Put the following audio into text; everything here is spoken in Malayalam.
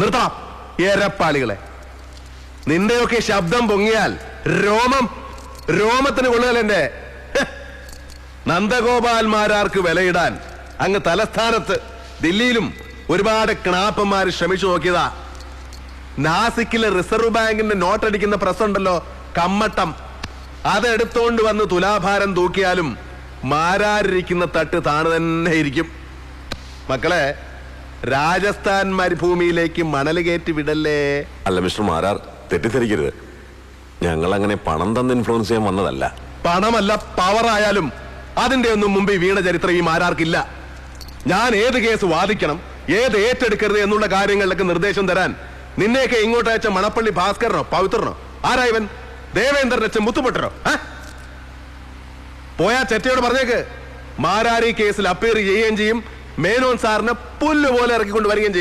നിർത്തണം ഏരപ്പാളികളെ. നിന്റെയൊക്കെ ശബ്ദം പൊങ്ങിയാൽ രോമത്തിന് കൊള്ളുകലെന്റെ. നന്ദഗോപാൽമാരാർക്ക് വിലയിടാൻ അങ്ങ് തലസ്ഥാനത്ത് ദില്ലിയിലും ഒരുപാട് കിണാപ്പന്മാര് ശ്രമിച്ചു നോക്കിയതാ. നാസിക്കിലെ റിസർവ് ബാങ്കിന്റെ നോട്ടടിക്കുന്ന പ്രസ് ഉണ്ടല്ലോ, കമ്മട്ടം, അതെടുത്തോണ്ട് വന്ന് തുലാഭാരം തൂക്കിയാലും മാരാരിരിക്കുന്ന തട്ട് താണ് തന്നെ ഇരിക്കും. മക്കളെ, രാജസ്ഥാൻ മരുഭൂമിയിലേക്ക് മണൽ കയറ്റി വിടല്ലേ. അല്ല മിസ്റ്റർ മാരാർ, തെറ്റിദ്ധരിക്കരുത്. ഞങ്ങൾ അങ്ങനെ പണം തന്ന് ഇൻഫ്ലുവൻസ് ചെയ്യാൻ വന്നതല്ല. പണമല്ല, പവറായാലും അതിന്റെ ഒന്നും മുമ്പ് വീണ ചരിത്രം ഈ മാരാർക്കില്ല. ഞാൻ ഏത് കേസ് വാദിക്കണം, ഏത് ഏറ്റെടുക്കരുത് എന്നുള്ള കാര്യങ്ങളിലൊക്കെ നിർദ്ദേശം തരാൻ നിന്നെയൊക്കെ ഇങ്ങോട്ട് അയച്ച മണപ്പള്ളി ഭാസ്കരനോ പവിത്രനോ ആരാ ഇവൻ? ദേവേന്ദ്രൻ അച്ഛൻ മുത്തുപൊട്ടനോ? പോയാ ചെറ്റയോട് പറഞ്ഞേക്ക് മാരാരി കേസിൽ അപ്പീർ ചെയ്യുകയും ചെയ്യും, മേനോൻ സാറിന് പുല്ലുപോലെ ഇറക്കിക്കൊണ്ട് വരികയും ചെയ്യും.